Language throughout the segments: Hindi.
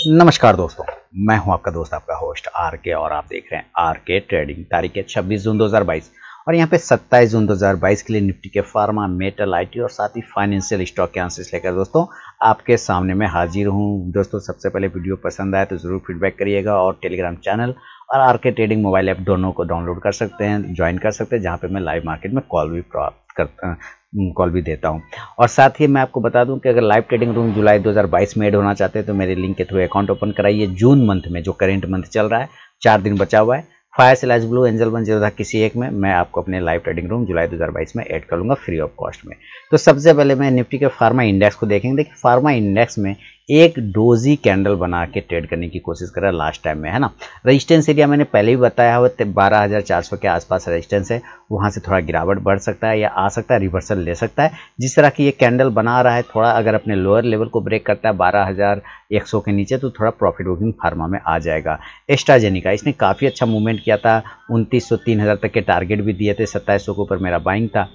नमस्कार दोस्तों, मैं हूं आपका दोस्त, आपका होस्ट आर के, और आप देख रहे हैं आर के ट्रेडिंग। तारीख है 26 जून 2022 और यहां पे 27 जून 2022 के लिए निफ्टी के फार्मा, मेटल, आईटी और साथ ही फाइनेंशियल स्टॉक के आंसर्स लेकर दोस्तों आपके सामने मैं हाजिर हूं। दोस्तों सबसे पहले वीडियो पसंद आए तो जरूर फीडबैक करिएगा और टेलीग्राम चैनल और आर के ट्रेडिंग मोबाइल ऐप दोनों को डाउनलोड कर सकते हैं, ज्वाइन कर सकते हैं, जहाँ पे मैं लाइव मार्केट में कॉल भी देता हूं। और साथ ही मैं आपको बता दूं कि अगर लाइव ट्रेडिंग रूम जुलाई 2022 में ऐड होना चाहते हैं तो मेरे लिंक के थ्रू अकाउंट ओपन कराइए। जून मंथ में जो करेंट मंथ चल रहा है, 4 दिन बचा हुआ है, फायर सेल ब्लू एंजल 1 किसी एक में मैं आपको अपने लाइव ट्रेडिंग रूम जुलाई 2022 में ऐड कर लूंगा फ्री ऑफ कॉस्ट में। तो सबसे पहले मैं निफ्टी के फार्मा इंडेक्स को देखेंगे। देखिए फार्मा इंडेक्स में एक डोजी कैंडल बना के ट्रेड करने की कोशिश कर रहा है लास्ट टाइम में, है ना। रेजिस्टेंस एरिया मैंने पहले ही बताया हुआ 12,400 के आसपास रेजिस्टेंस है, वहां से थोड़ा गिरावट बढ़ सकता है या आ सकता है, रिवर्सल ले सकता है। जिस तरह की ये कैंडल बना रहा है, थोड़ा अगर अपने लोअर लेवल को ब्रेक करता है 12,100 के नीचे तो थोड़ा प्रॉफिट बुकिंग फार्मा में आ जाएगा। एस्ट्राजेनिका इसने काफ़ी अच्छा मूवमेंट किया था, 2900 3000 तक के टारगेट भी दिए थे, 2700 के ऊपर मेरा बाइंग था।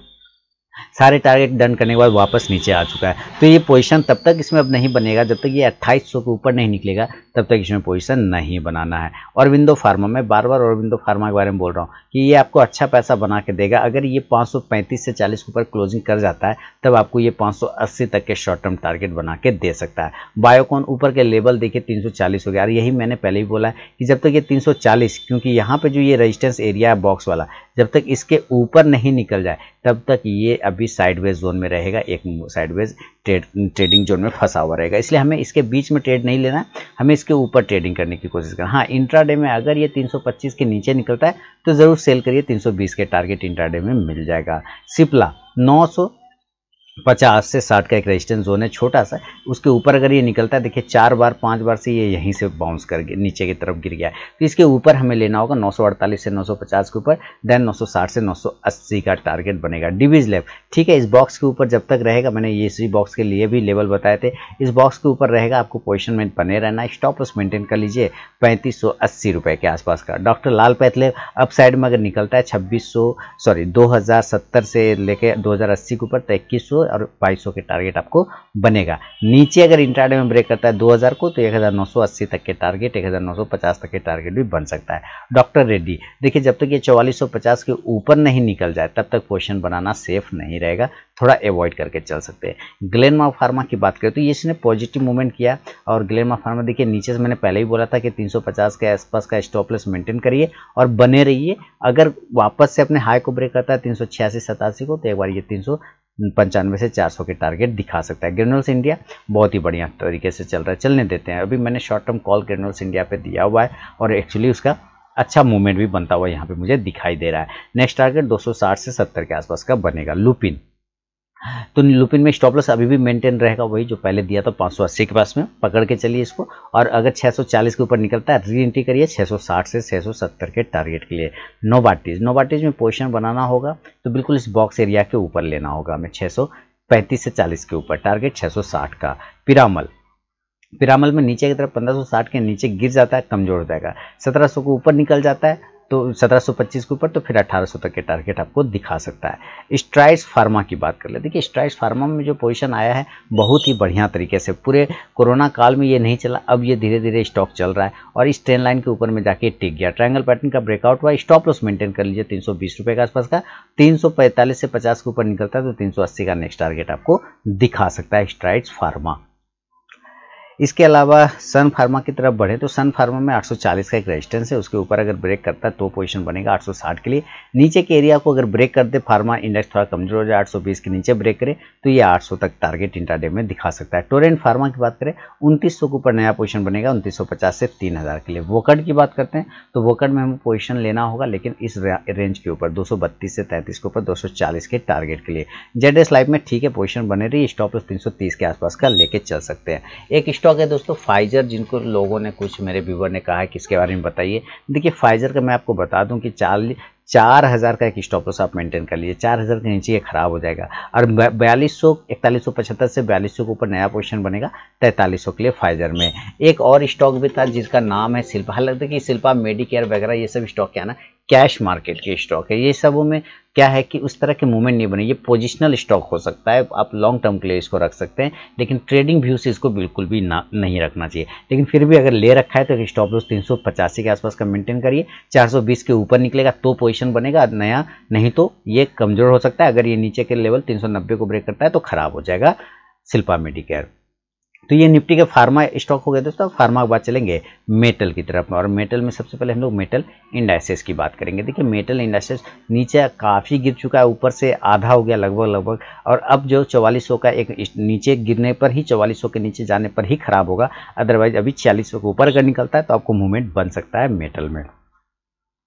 सारे टारगेट डन करने के बाद वापस नीचे आ चुका है, तो ये पोजीशन तब तक इसमें अब नहीं बनेगा जब तक ये 2800 के ऊपर नहीं निकलेगा, तब तक इसमें पोजीशन नहीं बनाना है। ऑरबिंदो फार्मा, मैं बार बार ऑरबिंदो फार्मा के बारे में बोल रहा हूँ कि ये आपको अच्छा पैसा बना के देगा। अगर ये 535 से 40 के ऊपर क्लोजिंग कर जाता है तब आपको ये 580 तक के शॉर्ट टर्म टारगेट बना के दे सकता है। बायोकॉन ऊपर के लेवल देखिए 340 हो गया, और यही मैंने पहले ही बोला है कि जब तक ये 340, क्योंकि यहाँ पे जो ये रेजिस्टेंस एरिया है बॉक्स वाला, जब तक इसके ऊपर नहीं निकल जाए तब तक ये अभी साइडवेज जोन में रहेगा, एक साइडवेज ट्रेडिंग जोन में फंसा हुआ रहेगा। इसलिए हमें इसके बीच में ट्रेड नहीं लेना है, हमें इसके ऊपर ट्रेडिंग करने की कोशिश करना। हाँ, इंट्राडे में अगर ये 325 के नीचे निकलता है तो जरूर सेल करिए, 320 के टारगेट इंट्राडे में मिल जाएगा। सिप्ला 950 से 60 का एक रेजिस्टेंस जोन है छोटा सा, उसके ऊपर अगर ये निकलता है, देखिए 4 बार 5 बार से ये यहीं से बाउंस कर नीचे की तरफ गिर गया है, तो इसके ऊपर हमें लेना होगा 948 से 950 के ऊपर, देन 960 से 980 का टारगेट बनेगा। डिविज लेव ठीक है, इस बॉक्स के ऊपर जब तक रहेगा, मैंने ये इसी बॉक्स के लिए भी लेवल बताए थे, इस बॉक्स के ऊपर रहेगा, आपको पोजिशन में बने रहना। स्टॉप लॉस मेंटेन कर लीजिए 3580 रुपये के आसपास का। डॉक्टर लाल पैथलेव अप साइड में अगर निकलता है 2070 से लेके 2080 के ऊपर, तो 2100 और 2200 के टारगेट आपको बनेगा। नीचे अगर इंट्राडे में ब्रेक करता है 2000 को तो 1980 तक के टारगेट, 1950 तक के टारगेट भी बन सकता है। डॉक्टर रेड्डी देखिए जब तक ये 4450 के ऊपर नहीं निकल जाए तब तक पोजीशन बनाना सेफ नहीं रहेगा, थोड़ा अवॉइड करके चल सकते हैं। ग्लेनमार्क फार्मा की बात करें तो ये इसने पॉजिटिव मूवमेंट किया, और ग्लेनमार्क फार्मा देखिए नीचे से मैंने पहले ही बोला था कि 350 के आसपास का स्टॉप लॉस मेंटेन करिए और बने रहिए। अगर वापस से अपने हाई को ब्रेक करता है 386-87 को, तो एक बार ये 395 से 400 के टारगेट दिखा सकता है। ग्रेन्यूल्स इंडिया बहुत ही बढ़िया तरीके से चल रहा है, चलने देते हैं। अभी मैंने short term call granules India पे दिया हुआ है और एक्चुअली उसका अच्छा मूवमेंट भी बनता हुआ यहाँ पे मुझे दिखाई दे रहा है। नेक्स्ट टारगेट 260 से 70 के आसपास का बनेगा। लुपिन, तो लुपिन में स्टॉप लॉस अभी भी मेंटेन रहेगा, वही जो पहले दिया था 580 के पास में, पकड़ के चलिए इसको। और अगर 640 के ऊपर निकलता है री एंट्री करिए 660 से 670 के टारगेट के लिए। नोवार्टिस में पोजीशन बनाना होगा तो बिल्कुल इस बॉक्स एरिया के ऊपर लेना होगा हमें, 635 से 40 के ऊपर, टारगेट 660 का। पिरामल में नीचे की तरफ 1560 के नीचे गिर जाता है, कमजोर हो जाएगा। 1700 के ऊपर निकल जाता है तो 1725 के ऊपर, तो फिर 1800 तक के टारगेट आपको दिखा सकता है। स्ट्राइड्स फार्मा की बात कर ले, देखिए स्ट्राइड्स फार्मा में जो पोजीशन आया है बहुत ही बढ़िया तरीके से, पूरे कोरोना काल में ये नहीं चला, अब ये धीरे धीरे स्टॉक चल रहा है और इस ट्रेंड लाइन के ऊपर में जाके टिक गया। ट्रायंगल पैटर्न का ब्रेकआउट हुआ, स्टॉप लॉस मेंटेन कर लीजिए 320 रुपये के आसपास का। 345 से 50 के ऊपर निकलता है तो 380 का नेक्स्ट टारगेट आपको दिखा सकता है स्ट्राइड्स फार्मा। इसके अलावा सन फार्मा की तरफ बढ़े तो सन फार्मा में 840 का एक रेजिस्टेंस है, उसके ऊपर अगर ब्रेक करता है तो पोजीशन बनेगा 860 के लिए। नीचे के एरिया को अगर ब्रेक कर दे, फार्मा इंडेक्स थोड़ा कमजोर हो जाए, 820 के नीचे ब्रेक करे तो ये 800 तक टारगेट इंट्राडे में दिखा सकता है। टोरेंट फार्मा की बात करें 2900 के ऊपर नया पोजीशन बनेगा, 2950 से 3000 के लिए। वोकट की बात करते हैं तो वोकट में हमें पोजीशन लेना होगा, लेकिन इस रेंज के ऊपर 232 से 33 के ऊपर 240 के टारगेट के लिए। जेडएस लाइफ में ठीक है पोजीशन बने रही, स्टॉप लॉस 330 के आसपास का लेके चल सकते हैं। एक स्टॉक है दोस्तों फाइजर, जिनको लोगों ने, कुछ मेरे व्यूवर ने कहा है कि इसके बारे में बताइए। देखिए फाइजर का मैं आपको बता दूं कि 4000 का एक स्टॉप लॉस आप मेंटेन कर लीजिए, 4000 के नीचे ये खराब हो जाएगा और 4175 से 4200 के ऊपर नया पोजीशन बनेगा 4300 के लिए फाइजर में। एक और स्टॉक भी था जिसका नाम है शिल्पा, हालांकि शिल्पा मेडिकेयर वगैरह ये सब स्टॉक क्या है ना कैश मार्केट के स्टॉक है। ये सबों में क्या है कि उस तरह के मूवमेंट नहीं बने, ये पोजिशनल स्टॉक हो सकता है, आप लॉन्ग टर्म के लिए इसको रख सकते हैं, लेकिन ट्रेडिंग व्यू से इसको बिल्कुल भी नहीं रखना चाहिए। लेकिन फिर भी अगर ले रखा है तो स्टॉप लॉस 385 के आसपास का मेंटेन करिए। 420 के ऊपर निकलेगा तो पोजीशन बनेगा नया, नहीं तो ये कमजोर हो सकता है। अगर ये नीचे के लेवल 390 को ब्रेक करता है तो खराब हो जाएगा शिल्पा मेडिकेयर। तो ये निफ्टी के फार्मा स्टॉक हो गए दोस्तों। फार्मा के बाद चलेंगे मेटल की तरफ, और मेटल में सबसे पहले हम लोग मेटल इंडाइसेस की बात करेंगे। देखिए मेटल इंडाइसेस नीचे काफ़ी गिर चुका है, ऊपर से आधा हो गया लगभग, और अब जो 4400 का एक नीचे गिरने पर ही, 4400 के नीचे जाने पर ही खराब होगा, अदरवाइज अभी 4600 के ऊपर अगर निकलता है तो आपको मूवमेंट बन सकता है मेटल में।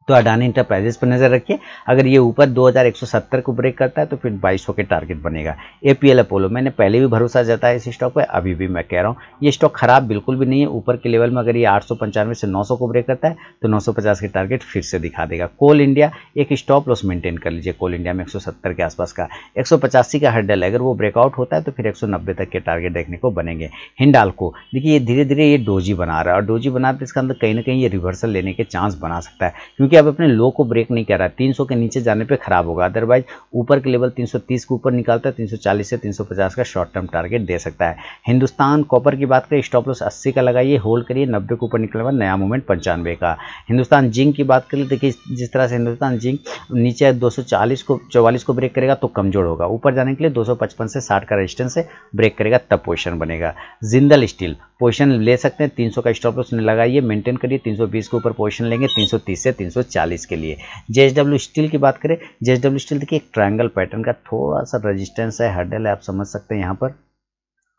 तो अडानी इंटरप्राइजेस पर नजर रखिए, अगर ये ऊपर 2170 को ब्रेक करता है तो फिर 2200 के टारगेट बनेगा। एपीएल अपोलो, मैंने पहले भी भरोसा जताया इस स्टॉक पे, अभी भी मैं कह रहा हूँ ये स्टॉक खराब बिल्कुल भी नहीं है। ऊपर के लेवल में अगर ये 895 से 900 को ब्रेक करता है तो 950 के टारगेट फिर से दिखा देगा। कोल इंडिया, एक स्टॉप लॉस मेंटेन कर लीजिए कोल इंडिया में 170 के आसपास का। 185 का हर्डल है, अगर वो ब्रेकआउट होता है तो फिर 190 तक के टारगेट देखने को बनेंगे। हिंडाल्को, देखिए ये धीरे धीरे ये डोजी बना रहा है, और डोजी बना इसका अंदर कहीं ना कहीं ये रिवर्सल लेने के चांस बना सकता है, क्योंकि अब अपने लो को ब्रेक नहीं कर रहा है। 300 के नीचे जाने पे खराब होगा, अदरवाइज ऊपर के लेवल 330 के ऊपर निकालता है 340 से 350 का शॉर्ट टर्म टारगेट दे सकता है। हिंदुस्तान कॉपर की बात करें, स्टॉप लॉस 80 का लगाइए, होल्ड करिए, 90 के ऊपर निकलने बाद नया मूवमेंट 95 का। हिंदुस्तान जिंक की बात करें, देखिए जिस तरह से हिंदुस्तान जिंक नीचे 240 को 44 को ब्रेक करेगा तो कमजोर होगा, ऊपर जाने के लिए 255 से 60 का रेजिस्टेंस से ब्रेक करेगा तब पोजीशन बनेगा। जिंदल स्टील पोजीशन ले सकते हैं, 300 का स्टॉप लॉस लगाइए, मेंटेन करिए, 320 के ऊपर पोजीशन लेंगे 330 से 340 के लिए। जेएसडब्ल्यू स्टील की बात करें, जेएसडब्ल्यू स्टील देखिए एक ट्रायंगल पैटर्न का थोड़ा सा रेजिस्टेंस है, हर्डल है, आप समझ सकते हैं। यहाँ पर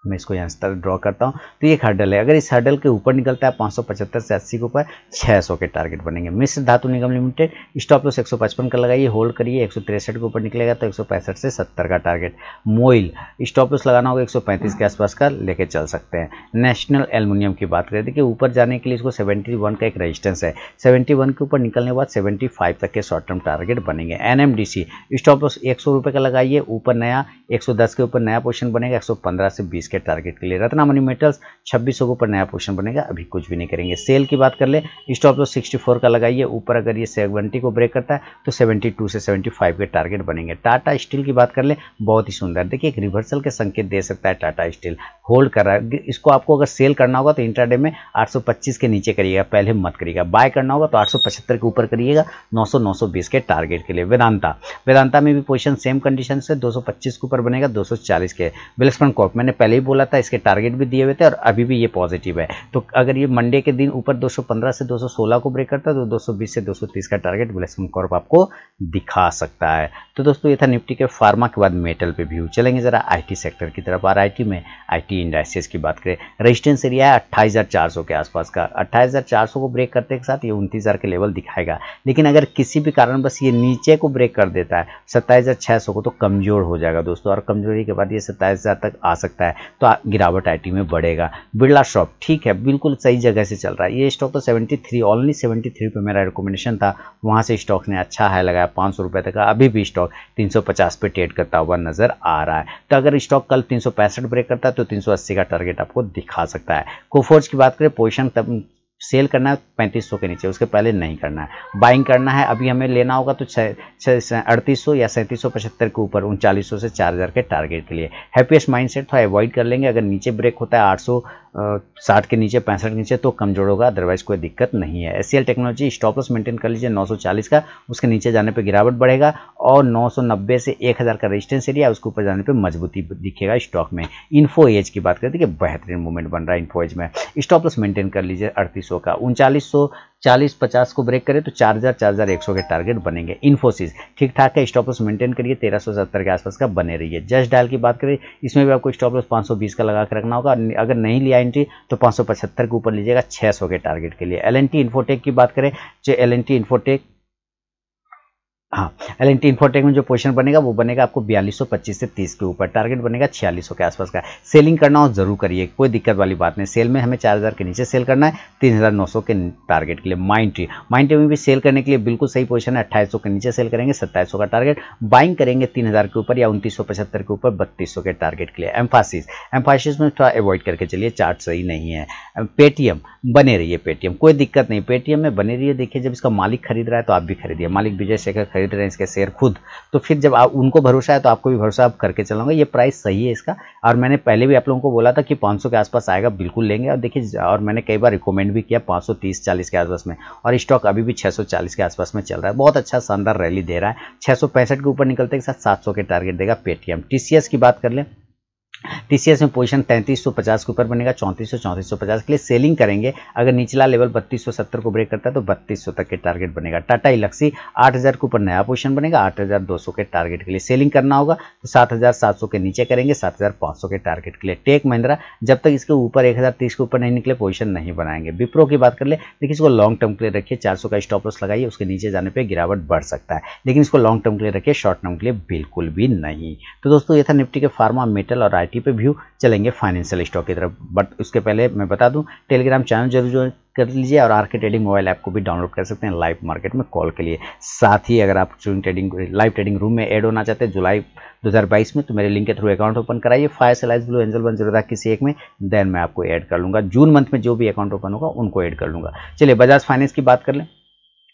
मैं इसको यहाँ से ड्रॉ करता हूँ तो ये हर्डल है, अगर इस हर्डल के ऊपर निकलता है 575 से 80 के ऊपर 600 के टारगेट बनेंगे। मिश्र धातु निगम लिमिटेड स्टॉप लॉस 155 का लगाइए, होल्ड करिए, 163 के ऊपर निकलेगा तो 165 से 70 का टारगेट। मोइल स्टॉप लॉस लगाना होगा 135 के आसपास का लेके चल सकते हैं। नेशनल एल्युमिनियम की बात करें, देखिए ऊपर जाने के लिए इसको 71 का एक रेजिस्टेंस है, 71 के ऊपर निकलने के बाद 75 तक के शॉर्ट टर्म टारगेट बनेंगे। एनएमडीसी स्टॉप लॉस 100 रुपये का लगाइए, ऊपर नया 110 के ऊपर नया पोजीशन बनेगा 115 से 20 के टारगेट के लिए। रत्नामणि मेटल्स 2600 के ऊपर नया पोजीशन बनेगा, अभी कुछ भी नहीं करेंगे। सेल की बात कर ले, स्टॉप लॉस 64 का लगाइए, ऊपर अगर ये 70 को ब्रेक करता है तो 72 से 75 के टारगेट बनेंगे। टाटा स्टील की बात कर ले, बहुत ही सुंदर, देखिए एक रिवर्सल के संकेत दे सकता है टाटा स्टील, होल्ड कर रहा है। इसको आपको अगर सेल करना होगा तो इंट्राडे में 825 के नीचे करिएगा, पहले मत करिएगा। बाय करना होगा तो 875 के ऊपर करिएगा 900-920 के टारगेट के लिए। वेदांता में भी पोजीशन सेम कंडीशन से 225 के ऊपर बनेगा 240 के। विल्सन कॉर्प, मैंने पहले ही बोला था इसके टारगेट भी दिए हुए थे और अभी भी ये पॉजिटिव है, तो अगर ये मंडे के दिन ऊपर 215 से 216 को ब्रेक करता है तो 220 से 230 का टारगेट विल्सन कॉर्प आपको दिखा सकता है। तो दोस्तों ये था निफ्टी के फार्मा के बाद मेटल पे व्यू। चलेंगे जरा आईटी सेक्टर की तरफ, और आईटी में आईटी इंडाइसेस की बात करें, रेजिस्टेंस एरिया है 28400 के आसपास का। 28400 को ब्रेक करते के साथ ये 29000 के लेवल दिखाएगा, लेकिन अगर किसी भी कारण बस ये नीचे को ब्रेक कर देता है 27600 को तो कमजोर हो जाएगा दोस्तों, और कमजोरी के बाद ये 27000 तक आ सकता है, तो गिरावट आईटी में बढ़ेगा। बिरला शॉप ठीक है, बिल्कुल सही जगह से चल रहा है, ये स्टॉक तो 73 ओनली 73 पे मेरा रिकमेंडेशन था, वहां से स्टॉक ने अच्छा हाई लगाया 500 रुपए तक का। अभी भी स्टॉक 350 पे ट्रेड करता हुआ नजर आ रहा है, तो अगर स्टॉक कल 365 ब्रेक करता है तो 380 का टारगेट आपको दिखा सकता है। कोफोर्ज की बात करें, पोजीशन तब सेल करना है 3500 के नीचे, उसके पहले नहीं करना है। बाइंग करना है अभी हमें लेना होगा तो 3800 या 3775 के ऊपर 3900 से 4000 के टारगेट के लिए। हैप्पीएस्ट माइंडसेट था अवॉइड कर लेंगे, अगर नीचे ब्रेक होता है 860 के नीचे 65 के नीचे तो कमजोर होगा, अदरवाइज कोई दिक्कत नहीं है। SCL technology stop loss maintain कर लीजिए 940 का, उसके नीचे जाने पे गिरावट बढ़ेगा, और 990 से 1000 का रेजिस्टेंस एरिया, उसके ऊपर जाने पे मजबूती दिखेगा स्टॉक में। इन्फो एज की बात करते हैं कि बेहतरीन मूवमेंट बन रहा है इन्फो एज में, स्टॉप लॉस मेंटेन कर लीजिए 3800 का। 3900 40-50 को ब्रेक करे तो 4000-4100 के टारगेट बनेंगे। इन्फोसिस ठीक ठाक है, स्टॉप लॉस मेंटेन करिए 1370 के आसपास का बने रहिए। जस्ट डायल की बात करें, इसमें भी आपको स्टॉप लॉस 520 का लगा के रखना होगा, अगर नहीं लिया एंट्री तो 575 के ऊपर लीजिएगा 600 के टारगेट के लिए। एलएनटी इन्फोटेक की बात करें, जो एलएनटी इन्फोटेक हाँ, एल&टी इन्फोटेक में जो पोजीशन बनेगा वो बनेगा आपको 4225 से 30 के ऊपर, टारगेट बनेगा 4600 के आसपास का। सेलिंग करना हो जरूर करिए, कोई दिक्कत वाली बात नहीं। सेल में हमें 4000 के नीचे सेल करना है, 3900 के टारगेट के लिए। माइंडट्री में भी सेल करने के लिए बिल्कुल सही पोजीशन है, 2800 के नीचे सेल करेंगे, 2700 का टारगेट। बाइंग करेंगे 3000 के ऊपर या 2975 के ऊपर, 3200 के टारगेट के लिए। एम्फासिस में थोड़ा अवॉइड करके चलिए, चार्ट सही नहीं है। पेटीएम बने रहिए, पेटीएम कोई दिक्कत नहीं, पेटीएम में बने रहिए। देखिए जब इसका मालिक खरीद रहा है तो आप भी खरीदिए, मालिक विजय शेखर खरीद रहे हैं इसके शेयर खुद, तो फिर जब आप उनको भरोसा है तो आपको भी भरोसा आप करके चलाऊंगा। ये प्राइस सही है इसका, और मैंने पहले भी आप लोगों को बोला था कि 500 के आसपास आएगा, बिल्कुल लेंगे। और देखिए, और मैंने कई बार रिकमेंड भी किया 530-40 के आसपास में, और स्टॉक अभी भी 640 के आसपास में चल रहा है, बहुत अच्छा शानदार रैली दे रहा है। 665 के ऊपर निकलते के साथ 700 के टारगेट देगा पेटीएम। टीसीएस की बात कर लें, टीसीएस में पोजीशन 3350 के ऊपर बनेगा, 3450 के लिए सेलिंग करेंगे। अगर निचला लेवल 3270 को ब्रेक करता है तो 3200 तक के टारगेट बनेगा। टाटा इलेक्सी 8000 के ऊपर नया पोजीशन बनेगा, 8200 के टारगेट के लिए सेलिंग करना होगा तो 7700 के नीचे करेंगे, 7500 के टारगेट के लिए। टेक महिंद्रा जब तक इसके ऊपर 1030 के ऊपर नहीं निकले पोजीशन नहीं बनाएंगे। विप्रो की बात कर ले, देखिए इसको लॉन्ग टर्म के लिए रखिए, 400 का स्टॉप लॉस लगाइए, उसके नीचे जाने पर गिरावट बढ़ सकता है, लेकिन इसको लॉन्ग टर्म के लिए रखिए, शॉर्ट टर्म के लिए बिल्कुल भी नहीं। तो दोस्तों ये था निफ्टी के फार्मा, मेटल और आईटी पे व्यू। चलेंगे फाइनेंशियल स्टॉक की तरफ, बट उसके पहले मैं बता दूं टेलीग्राम चैनल जरूर ज्वाइन कर लीजिए, और आरके ट्रेडिंग मोबाइल ऐप को भी डाउनलोड कर सकते हैं लाइव मार्केट में कॉल के लिए। साथ ही अगर आप लाइव ट्रेडिंग रूम में ऐड होना चाहते हैं जुलाई 2022 में, तो मेरे लिंक के थ्रू अकाउंट ओपन कराइए, फायर ब्लू एंजल 1 किसी एक में, देन मैं आपको ऐड कर लूंगा। जून मंथ में जो भी अकाउंट ओपन होगा उनको ऐड कर लूंगा। चलिए बजाज फाइनेंस की बात कर लें।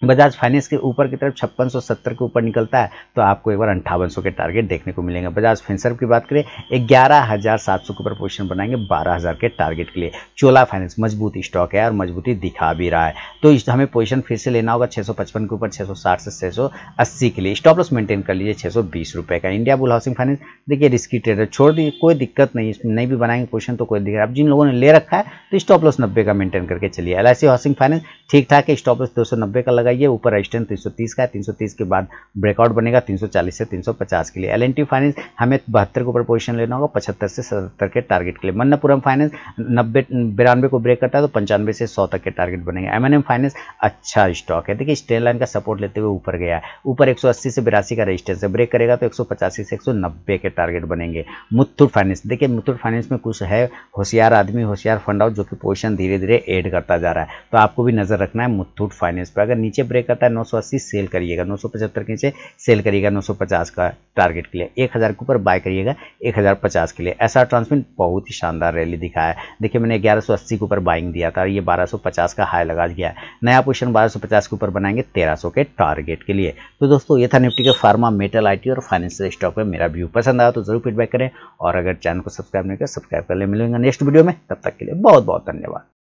बजाज फाइनेंस के ऊपर की तरफ 5670 के ऊपर निकलता है तो आपको एक बार 5800 के टारगेट देखने को मिलेंगे। बजाज फिनसर्व की बात करें 11700 के ऊपर पोजीशन बनाएंगे 12000 के टारगेट के लिए। चोला फाइनेंस मजबूत स्टॉक है और मजबूती दिखा भी रहा है, तो हमें पोजीशन फिर से लेना होगा 655 के ऊपर, 660 से 680 के लिए। स्टॉप लॉस मेंटेन कर लीजिए 620 रुपये का। इंडिया बुल हाउसिंग फाइनेंस देखिए रिस्की ट्रेडर, छोड़ दीजिए, कोई दिक्कत नहीं, इसमें नहीं भी बनाएंगे पोजीशन तो कोई दिक्कत। अब जिन लोगों ने ले रखा है तो स्टॉप लॉस 90 का मेंटेन करके चलिए। LIC हाउसिंग फाइनेंस ठीक ठाक है, स्टॉप लॉस 290 का लगाइए, ऊपर रेजिस्टेंस 330 का है, 330 के बाद ब्रेकआउट बनेगा 340 से 350 के लिए। L&T फाइनेंस हमें 72 के ऊपर पोजीशन लेना होगा, 75 से 77 के टारगेट के लिए। मन्नपुरम फाइनेंस 92 को ब्रेक करता है तो 95 से 100 तक के टारगेट बनेंगे। M&M फाइनेंस अच्छा स्टॉक है, देखिए स्ट्रेट लाइन का सपोर्ट लेते हुए ऊपर गया है, ऊपर 180 से 82 का रेजिस्टेंस है, ब्रेक करेगा तो 185 से 190 के टारगेट बनेंगे। मुथूट फाइनेंस देखिए, मुथूट फाइनेंस में कुछ है होशियार आदमी, होशियार फंड हाउस जो कि पोजीशन धीरे धीरे ऐड करता जा रहा है, तो आपको भी नजर रखना है मुथूट फाइनेंस पर। अगर नीचे ब्रेक करता है 980 सेल करिएगा, 975 के नीचे सेल करिएगा 950 का टारगेट के लिए। 1000 के ऊपर बाय करिएगा 1050 के लिए। एसआर ट्रांसमिट बहुत ही शानदार रैली दिखाया है, देखिए मैंने 1180 के ऊपर बाइंग दिया था, ये 1250 का हाई लगा दिया है। नया पोजीशन 1250 के ऊपर बनाएंगे 1300 के टारगेट के लिए। तो दोस्तों ये था निफ्टी के फार्मा, मेटल, आईटी और फाइनेंशियल स्टॉक में मेरा व्यू। पसंद आया तो जरूर फीडबैक करें, और अगर चैनल को सब्सक्राइब नहीं किया सब्सक्राइब कर ले। मिलेंगे नेक्स्ट वीडियो में, तब तक के लिए बहुत बहुत धन्यवाद।